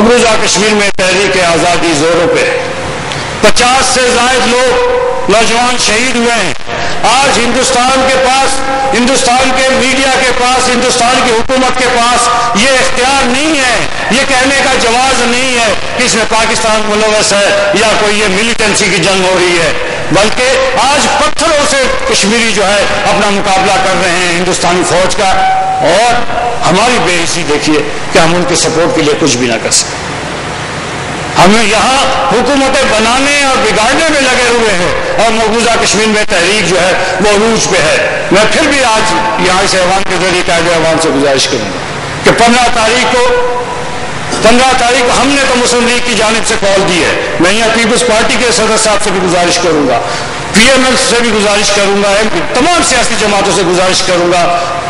مقبوضہ کشمیر میں تحریک آزادی زوروں پہ 50 سے زائد لوگ نوجوان شہید ہوئے ہیں. آج ہندوستان کے پاس، ہندوستان کے میڈیا کے پاس، ہندوستان کی حکومت کے پاس یہ اختیار نہیں ہے، یہ کہنے کا جواز نہیں ہے کہ اس میں پاکستان ملوث ہے یا کوئی یہ ملیٹنسی کی جنگ ہو رہی ہے، بلکہ آج پتھروں سے کشمیری جو ہے اپنا مقابلہ کر رہے ہیں ہندوستانی فوج کا. اور ہماری بے عزتی دیکھیے کہ ہم ان کے سپورٹ کے لیے کچھ بھی نہ کر سکیں. ہمیں یہاں حکومتیں بنانے اور بگاڑنے میں لگے ہوئے ہیں اور مقبوضہ کشمیر میں تحریک جو ہے وہ عروج پہ ہے. میں پھر بھی آج یہاں سے عوام کے ذریعے قائد عوام سے گزارش کروں گا کہ 15 تاریخ کو ہم نے تو مسلم لیگ کی جانب سے کال دی ہے. میں یہاں پیپلز پارٹی کے صدر صاحب سے بھی گزارش کروں گا، پی ایم ایل سے بھی گزارش کروں گا، تمام سیاسی جماعتوں سے گزارش کروں گا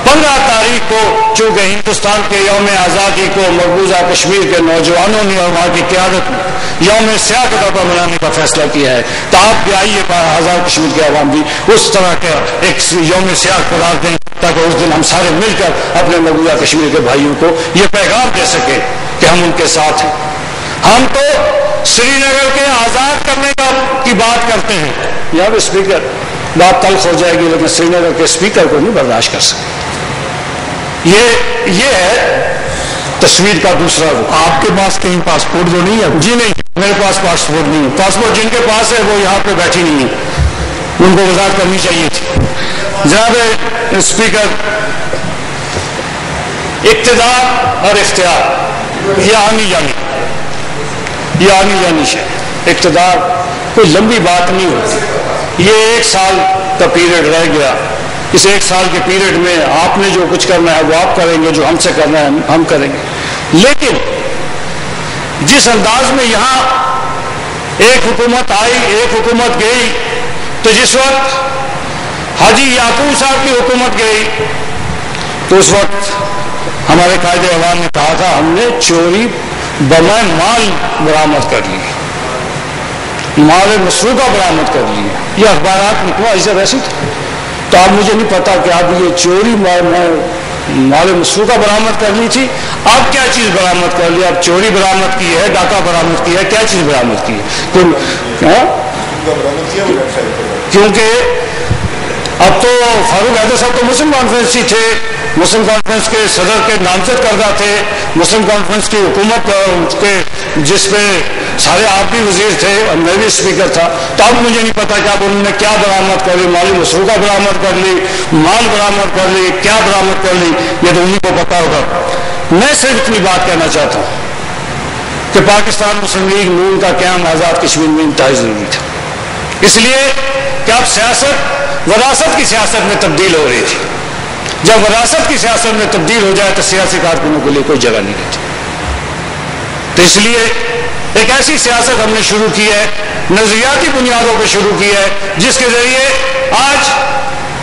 15 تاریخ کو، چونکہ ہندوستان کے یوم آزادی کو مقبوضہ کشمیر کے نوجوانوں نے اور وہاں کی قیادت نے یوم سیاہ کے طور پر منانے کا فیصلہ کیا ہے. تو آپ بھی آئیے، آزاد کشمیر کے عوام بھی اس طرح کا ایک یوم سیاہ قرار دیں تاکہ اس دن ہم سارے مل کر اپنے مقبوضہ کشمیر کے بھائیوں کو یہ پیغام دے سکیں کہ ہم ان کے ساتھ ہیں. ہم تو سری نگر کے آزاد کرنے کی بات کرتے ہیں. یہاں پہ اسپیکر بات تلخ ہو جائے گی لیکن سری نگر کے اسپیکر کو نہیں برداشت کر سکتے. یہ ہے تصویر کا دوسرا رخ. آپ کے پاس کہیں پاسپورٹ جو نہیں ہے؟ جی نہیں، میرے پاس پاسپورٹ نہیں ہے. پاسپورٹ جن کے پاس ہے وہ یہاں پہ بیٹھی نہیں ہے، ان کو وضاحت کرنی چاہیے تھی. جناب اسپیکر، اقتدار اور اختیار یہ آنی جانی ہے. اقتدار کوئی لمبی بات نہیں ہوتی. یہ 1 سال کا پیریڈ رہ گیا. اس 1 سال کے پیریڈ میں آپ نے جو کچھ کرنا ہے وہ آپ کریں گے، جو ہم سے کرنا ہے ہم کریں گے. لیکن جس انداز میں یہاں ایک حکومت آئی، ایک حکومت گئی، تو جس وقت حاجی یعقوب صاحب کی حکومت گئی تو اس وقت ہمارے قائد اعوان نے کہا تھا ہم نے چوری بمائے مال برآمد کر لی، مال مسروقہ برآمد کر لی. یہ اخبارات نکلا ایسا ویسے تھا. تو آپ مجھے نہیں پتا کہ آپ یہ چوری مال مسروقہ برآمد کر لی تھی. آپ کیا چیز برآمد کر لی؟ آپ چوری برآمد کی ہے، ڈاکہ برآمد کی ہے، کیا چیز برآمد کی ہے؟ کیونکہ اب تو فاروق حیدر صاحب تو مسلم کانفرنس ہی تھے، مسلم کانفرنس کے صدر کے نامزد کردہ تھے، مسلم کانفرنس کی حکومت کے جس پہ سارے آپ بھی وزیر تھے اور میں بھی اسپیکر تھا. تو اب مجھے نہیں پتا کہ اب انہوں نے کیا برآمد کر لی، مالی مسروقہ برآمد کر لی، مال برآمد کر لی، کیا برآمد کر لی، یہ تو انہیں کو پتا ہوگا. میں صرف اتنی بات کہنا چاہتا ہوں کہ پاکستان مسلم لیگ نون کا قیام آزاد کشمیر میں انتہائی ضروری تھا، اس لیے کہ اب سیاست وراثت کی سیاست میں تبدیل ہو رہی تھی. جب وراثت کی سیاست میں تبدیل ہو جائے تو سیاسی کارکنوں کے لیے کوئی جگہ نہیں رہتی. تو اس لیے ایک ایسی سیاست ہم نے شروع کی ہے، نظریاتی بنیادوں پہ شروع کی ہے، جس کے ذریعے آج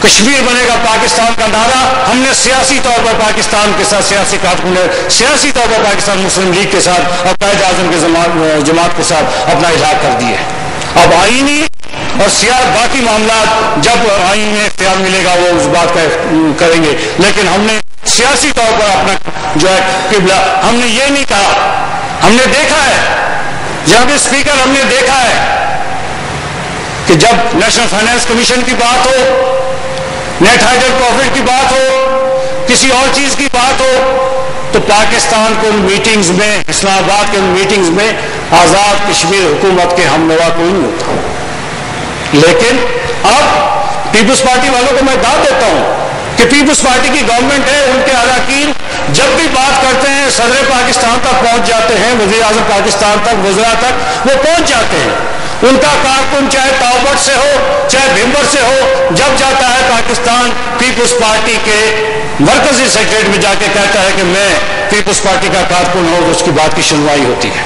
کشمیر بنے گا پاکستان کا نعرہ ہم نے سیاسی طور پر پاکستان کے ساتھ، سیاسی کارکنوں نے سیاسی طور پر پاکستان مسلم لیگ کے ساتھ اور قائد اعظم کے جماعت کے ساتھ اپنا اظہار کر دیا ہے. اب آئینی اور باقی معاملات جب آئین میں اختیار ملے گا وہ اس بات کا کریں گے، لیکن ہم نے سیاسی طور پر اپنا جو ہے قبلہ ہم نے یہ نہیں کہا. ہم نے دیکھا ہے جناب اسپیکر، ہم نے دیکھا ہے کہ جب نیشنل فائنانس کمیشن کی بات ہو، نیٹ ہائیڈر پروفٹ کی بات ہو، کسی اور چیز کی بات ہو، تو پاکستان کے ان میٹنگز میں، اسلام آباد کے ان میٹنگز میں آزاد کشمیر حکومت کے ہم نوا کوئی نہیں ہوتا. لیکن اب پیپلز پارٹی والوں کو میں داد دیتا ہوں کہ پیپلز پارٹی کی گورنمنٹ ہے، ان کے اراکین جب بھی بات کرتے ہیں صدر پاکستان تک پہنچ جاتے ہیں، وزیر اعظم پاکستان تک، وزراء تک وہ پہنچ جاتے ہیں. ان کا کارکن چاہے تاوبٹ سے ہو چاہے بھمبر سے ہو، جب جاتا ہے پاکستان پیپلز پارٹی کے مرکزی سیکریٹریٹ میں جا کے کہتا ہے کہ میں پیپلز پارٹی کا کارکن ہوں، تو اس کی بات کی سنوائی ہوتی ہے.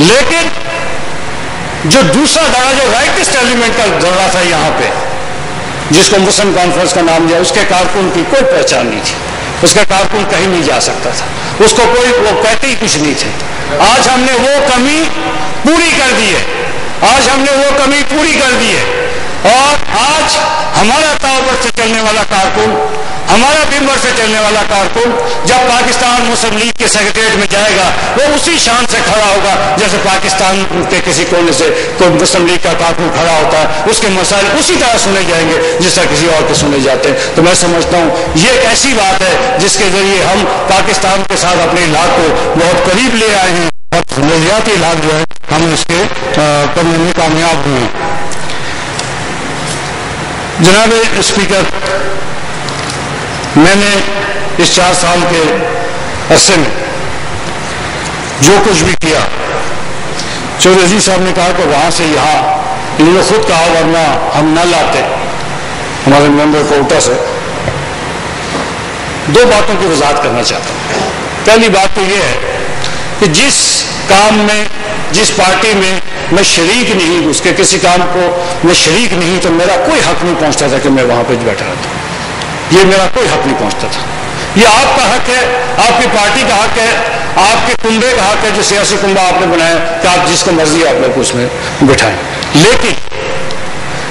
لیکن جو دوسرا دھڑا، جو رائٹسٹ ایلیمنٹ کا دھڑا تھا یہاں پہ، جس کو مسلم کانفرنس کا نام دیا، اس کے کارکن کی کوئی پہچان نہیں تھی. اس کا کارکن کہیں نہیں جا سکتا تھا، اس کو کوئی وہ کہتے ہی کچھ نہیں تھے. آج ہم نے وہ کمی پوری کر دی ہے، آج ہم نے وہ کمی پوری کر دی ہے. اور آج ہمارا طور سے چلنے والا کارکن، ہمارا ممبر سے چلنے والا کارکن جب پاکستان مسلم لیگ کے سیکریٹریٹ میں جائے گا وہ اسی شان سے کھڑا ہوگا جیسے پاکستان کے کسی کونے سے کوئی مسلم لیگ کا کارکن کھڑا ہوتا ہے، اس کے مسائل اسی طرح سنے جائیں گے جس طرح کسی اور کے سنے جاتے ہیں۔ تو میں سمجھتا ہوں یہ ایک ایسی بات ہے جس کے ذریعے ہم پاکستان کے ساتھ اپنے علاق کو بہت قریب لے آئے ہیں اور نظریاتی علاق جو ہے ہم اس کے کرنے میں کامیاب ہوئے ہیں۔ جناب اسپیکر، میں نے اس 4 سال کے عرصے میں جو کچھ بھی کیا، چودھری عزیز صاحب نے کہا کہ وہاں سے یہاں انہوں نے خود کہا ورنہ ہم نہ لاتے ہمارے ممبر کوٹا سے۔ 2 باتوں کی وضاحت کرنا چاہتا ہوں۔ پہلی بات تو یہ ہے کہ جس کام میں، جس پارٹی میں شریک نہیں، اس کے کسی کام کو میں شریک نہیں، تو میرا کوئی حق نہیں پہنچتا تھا کہ میں وہاں پہ بیٹھا رہتا ہوں۔ یہ میرا کوئی حق نہیں پہنچتا تھا۔ یہ آپ کا حق ہے، آپ کی پارٹی کا حق ہے، آپ کے کنبے کا حق ہے، جو سیاسی کنبہ آپ نے بنایا کہ آپ جس کو مرضی آپ کو اس میں بٹھائیں۔ لیکن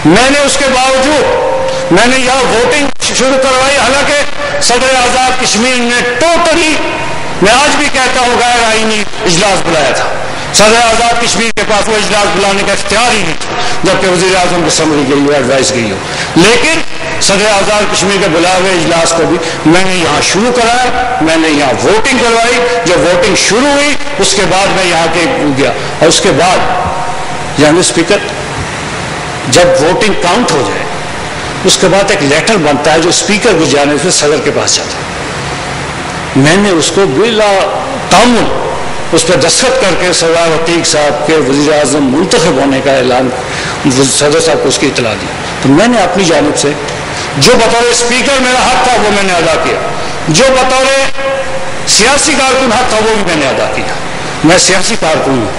میں نے اس کے باوجود میں نے یہاں ووٹنگ شروع کروائی، حالانکہ صدر آزاد کشمیر نے ٹوٹلی، میں آج بھی کہتا ہوں، غیر آئینی اجلاس بلایا تھا۔ صدر آزاد کشمیر کے پاس وہ اجلاس بلانے کا اختیار ہی نہیں تھا، جبکہ وزیر اعظم کی سمری گئی ہو، ایڈوائس گئی ہو۔ لیکن صدر آزاد کشمیر کے بلائے ہوئے اجلاس کو بھی میں نے یہاں شروع کرایا، میں نے یہاں ووٹنگ کروائی۔ جب ووٹنگ شروع ہوئی اس کے بعد میں یہاں کے گیا، اور اس کے بعد یعنی اسپیکر جب ووٹنگ کاؤنٹ ہو جائے اس کے بعد ایک لیٹر بنتا ہے جو اسپیکر کی جانب سے صدر کے پاس جاتا ہے۔ میں نے اس کو بلا تعامل اس پہ دستخط کر کے سردار عتیق صاحب کے وزیر اعظم منتخب ہونے کا اعلان صدر صاحب کو اس کی اطلاع دی۔ تو میں نے اپنی جانب سے جو بطور اسپیکر میرا حق تھا وہ میں نے ادا کیا، جو بطور سیاسی کارکن حق تھا وہ بھی میں نے ادا کیا۔ میں سیاسی کارکن ہوں،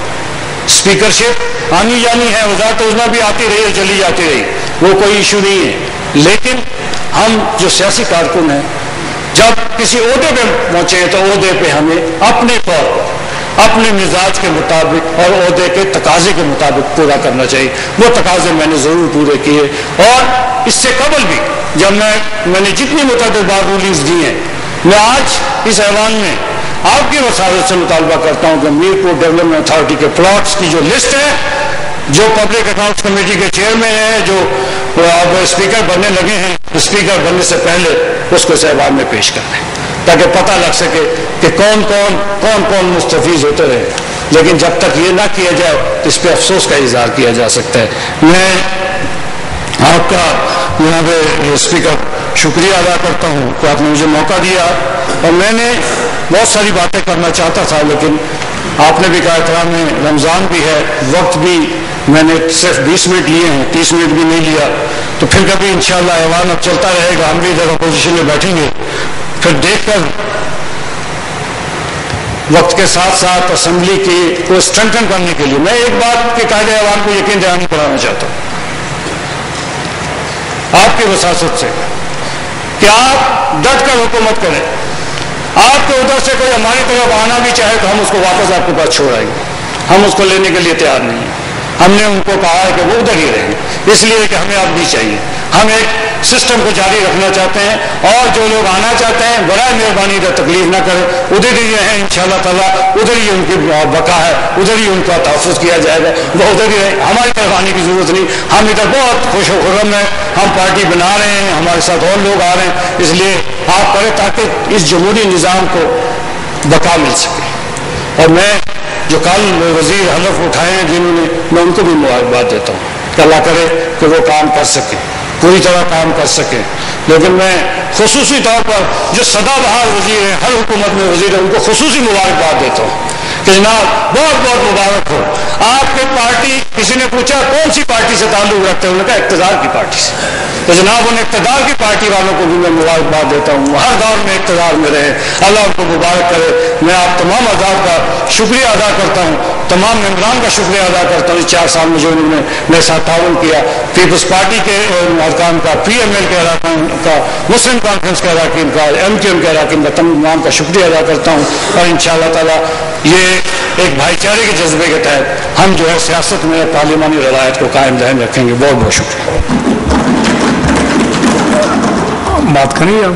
اسپیکرشپ آنی جانی ہے، وزارت عظمیٰ بھی آتی رہی اور چلی جاتی رہی، وہ کوئی ایشو نہیں ہے۔ لیکن ہم جو سیاسی کارکن ہیں جب کسی عہدے پہ پہنچے تو عہدے پہ ہمیں اپنے طور پر اپنے مزاج کے مطابق اور عہدے کے تقاضے کے مطابق پورا کرنا چاہیے۔ وہ تقاضے میں نے ضرور پورے کیے، اور اس سے قبل بھی جب میں نے جتنی متعدد بار رولنگز دی ہیں، میں آج اس ایوان میں آپ کی وساطت سے مطالبہ کرتا ہوں کہ میرپور ڈیولپمنٹ اتھارٹی کے پلاٹس کی جو لسٹ ہے، جو پبلک اکاؤنٹس کمیٹی کے چیئرمین ہیں، جو اب اسپیکر بننے لگے ہیں، اسپیکر بننے سے پہلے اس کو اس ایوان میں پیش کر دیں تاکہ پتہ لگ سکے کہ کون کون مستفیض ہوتے رہے۔ لیکن جب تک یہ نہ کیا جائے تو اس پہ افسوس کا اظہار کیا جا سکتا ہے۔ میں آپ کا جناب اسپیکر شکریہ ادا کرتا ہوں کہ آپ نے مجھے موقع دیا، اور میں نے بہت ساری باتیں کرنا چاہتا تھا لیکن آپ نے بھی کہا احترام میں رمضان بھی ہے، وقت بھی میں نے صرف 20 منٹ لیے ہیں، 30 منٹ بھی نہیں لیا، تو پھر کبھی انشاءاللہ ایوان اب چلتا رہے گا، ہم بھی ادھر اپوزیشن میں بیٹھیں گے، پھر دیکھ کر وقت کے ساتھ ساتھ اسمبلی کی کو اسٹرینتھن کرنے کے لیے میں ایک بات کے قائد ایوان کو یقین دہانی کرانا چاہتا ہوں آپ کی وساطت سے کہ آپ ڈٹ کر حکومت کریں۔ آپ کے ادھر سے کوئی ہماری طرف آنا بھی چاہے تو ہم اس کو واپس آپ کے پاس چھوڑ آئیں گے، ہم اس کو لینے کے لیے تیار نہیں ہیں۔ ہم نے ان کو کہا ہے کہ وہ ادھر ہی رہیں، اس لیے کہ ہمیں اب نہیں چاہیے، ہم ایک سسٹم کو جاری رکھنا چاہتے ہیں، اور جو لوگ آنا چاہتے ہیں برائے مہربانی ادھر تکلیف نہ کریں، ادھر ہی رہیں انشاءاللہ تعالیٰ، ادھر ہی ان کی بقا ہے، ادھر ہی ان کا تحفظ کیا جائے گا، وہ ادھر ہی رہیں، ہماری طرف آنے کی ضرورت نہیں۔ ہم ادھر بہت خوش و خرم ہیں، ہم پارٹی بنا رہے ہیں، ہمارے ساتھ اور لوگ آ رہے ہیں، اس لیے آپ کریں تاکہ اس جمہوری نظام کو بقا مل سکے۔ اور میں جو کل وزیر حلف اٹھائے ہیں جنہوں نے، میں ان کو بھی مبارکباد دیتا ہوں کہ اللہ کرے کہ وہ کام کر سکیں، پوری طرح کام کر سکیں۔ لیکن میں خصوصی طور پر جو سدا بہار وزیر ہیں، ہر حکومت میں وزیر ہیں، ان کو خصوصی مبارکباد دیتا ہوں کہ جناب بہت بہت مبارک ہو آپ کی پارٹی۔ کسی نے پوچھا کون سی پارٹی سے تعلق رکھتے ہیں، انہوں نے کہا اقتدار کی پارٹی سے، تو جناب ان اقتدار کی پارٹی والوں کو بھی میں مبارکباد دیتا ہوں، ہر دور میں اقتدار میں رہے، اللہ ان کو مبارک کرے۔ میں آپ تمام اعضاء کا شکریہ ادا کرتا ہوں، تمام ممبران کا شکریہ ادا کرتا ہوں اس 4 سال میں جو انہوں نے میرے ساتھ تعاون کیا، پیپلز پارٹی کے ارکان کا، پی ایم ایل کے ارکان کا، مسلم کانفرنس کے اراکین کا، ایم کیو ایم کے اراکین کا، تمام کا شکریہ ادا کرتا ہوں، اور انشاءاللہ تعالیٰ یہ ایک بھائی چارے کے جذبے کے تحت ہم جو ہے سیاست میں پارلیمانی روایت کو قائم دائم رکھیں گے. بہت بہت شکریہ. بات کریں آپ.